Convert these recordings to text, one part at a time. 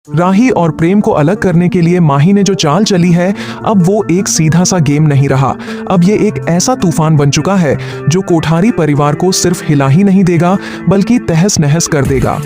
राही और प्रेम को अलग करने के लिए माही ने जो चाल चली है, अब वो एक सीधा सा गेम नहीं रहा। अब ये एक ऐसा तूफान बन चुका है जो कोठारी परिवार को सिर्फ हिला ही नहीं देगा बल्कि तहस नहस कर देगा।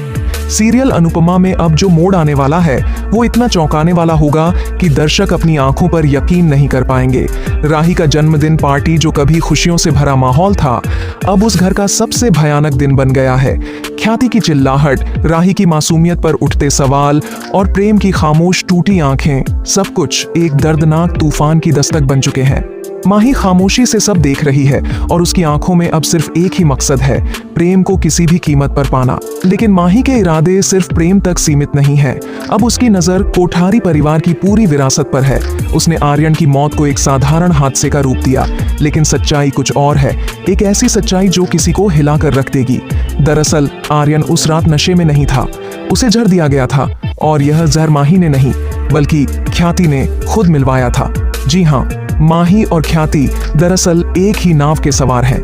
सीरियल अनुपमा में अब जो मोड़ आने वाला है वो इतना चौंकाने वाला होगा कि दर्शक अपनी आंखों पर यकीन नहीं कर पाएंगे। राही का जन्मदिन पार्टी जो कभी खुशियों से भरा माहौल था, अब उस घर का सबसे भयानक दिन बन गया है। ख्याति की चिल्लाहट, राही की मासूमियत पर उठते सवाल और प्रेम की खामोश टूटी आंखें, सब कुछ एक दर्दनाक तूफान की दस्तक बन चुके हैं। माही खामोशी से सब देख रही है और उसकी आंखों में अब सिर्फ एक ही मकसद है, प्रेम को किसी भी कीमत पर पाना। लेकिन माही के इरादे सिर्फ प्रेम तक सीमित नहीं है। अब उसकी नजर कोठारी परिवार की पूरी विरासत पर है। उसने आर्यन की मौत को एक साधारण हादसे का रूप दिया, लेकिन सच्चाई कुछ और है, एक ऐसी सच्चाई जो किसी को हिला कर रख देगी। दरअसल आर्यन उस रात नशे में नहीं था, उसे जहर दिया गया था और यह जहर माही ने नहीं बल्कि ख्याति ने खुद मिलवाया था। जी हाँ, माही और ख्याति दरअसल एक ही नाव के सवार हैं।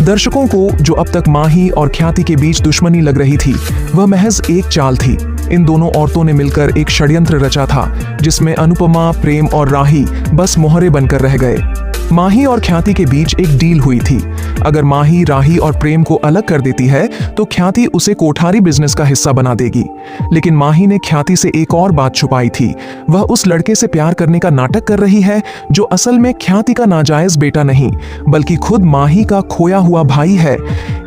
दर्शकों को जो अब तक माही और ख्याति के बीच दुश्मनी लग रही थी, वह महज एक चाल थी। इन दोनों औरतों ने मिलकर एक षड्यंत्र रचा था जिसमें अनुपमा, प्रेम और राही बस मोहरे बनकर रह गए। माही और ख्याति के बीच एक डील हुई थी। अगर माही राही और प्रेम को अलग कर देती है तो ख्याति उसे कोठारी बिजनेस का हिस्सा बना देगी। लेकिन माही ने ख्याति से एक और बात छुपाई थी। वह उस लड़के से प्यार करने का नाटक कर रही है जो असल में ख्याति का नाजायज बेटा नहीं बल्कि खुद माही का खोया हुआ भाई है।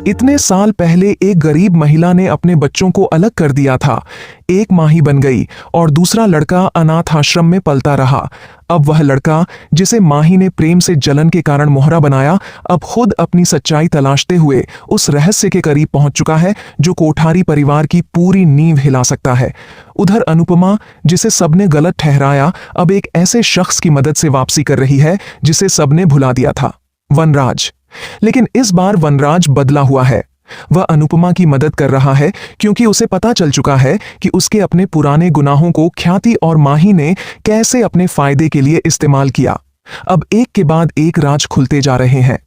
इतने साल पहले एक गरीब महिला ने अपने बच्चों को अलग कर दिया था। एक माही बन गई और दूसरा लड़का अनाथ आश्रम में पलता रहा। अब वह लड़का जिसे माही ने प्रेम से जलन के कारण मोहरा बनाया, अब खुद अपनी सच्चाई तलाशते हुए उस रहस्य के करीब पहुंच चुका है जो कोठारी परिवार की पूरी नींव हिला सकता है। उधर अनुपमा, जिसे सबने गलत ठहराया, अब एक ऐसे शख्स की मदद से वापसी कर रही है जिसे सबने भुला दिया था, वनराज। लेकिन इस बार वनराज बदला हुआ है। वह अनुपमा की मदद कर रहा है क्योंकि उसे पता चल चुका है कि उसके अपने पुराने गुनाहों को ख्याति और माही ने कैसे अपने फायदे के लिए इस्तेमाल किया। अब एक के बाद एक राज खुलते जा रहे हैं।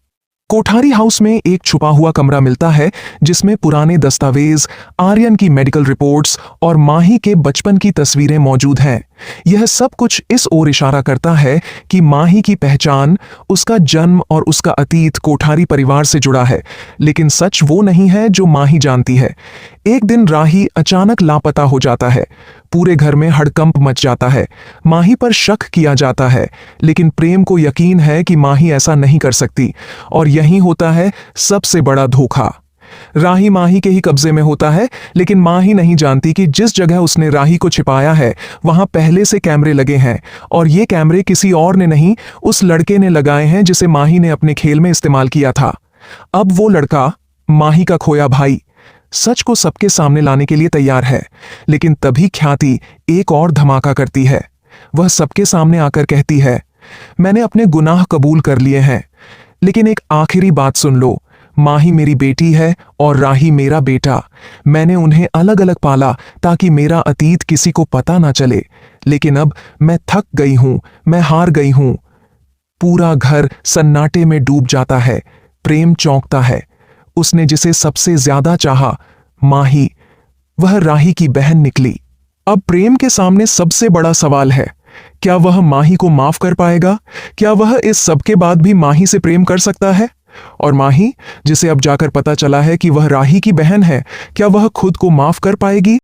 कोठारी हाउस में एक छुपा हुआ कमरा मिलता है जिसमें पुराने दस्तावेज, आर्यन की मेडिकल रिपोर्ट्स और माही के बचपन की तस्वीरें मौजूद हैं। यह सब कुछ इस ओर इशारा करता है कि माही की पहचान, उसका जन्म और उसका अतीत कोठारी परिवार से जुड़ा है। लेकिन सच वो नहीं है जो माही जानती है। एक दिन राही अचानक लापता हो जाता है। पूरे घर में हड़कंप मच जाता है। माही पर शक किया जाता है, लेकिन प्रेम को यकीन है कि माही ऐसा नहीं कर सकती। और यही होता है सबसे बड़ा धोखा। राही माही के ही कब्जे में होता है, लेकिन माही नहीं जानती कि जिस जगह उसने राही को छिपाया है वहां पहले से कैमरे लगे हैं और ये कैमरे किसी और ने नहीं, उस लड़के ने लगाए हैं जिसे माही ने अपने खेल में इस्तेमाल किया था। अब वो लड़का, माही का खोया भाई, सच को सबके सामने लाने के लिए तैयार है। लेकिन तभी ख्याति एक और धमाका करती है। वह सबके सामने आकर कहती है, मैंने अपने गुनाह कबूल कर लिए हैं, लेकिन एक आखिरी बात सुन लो। माही मेरी बेटी है और राही मेरा बेटा। मैंने उन्हें अलग अलग पाला ताकि मेरा अतीत किसी को पता ना चले। लेकिन अब मैं थक गई हूं, मैं हार गई हूं। पूरा घर सन्नाटे में डूब जाता है। प्रेम चौंकता है। उसने जिसे सबसे ज्यादा चाहा, माही, वह राही की बहन निकली। अब प्रेम के सामने सबसे बड़ा सवाल है, क्या वह माही को माफ कर पाएगा? क्या वह इस सब के बाद भी माही से प्रेम कर सकता है? और माही, जिसे अब जाकर पता चला है कि वह राही की बहन है, क्या वह खुद को माफ कर पाएगी?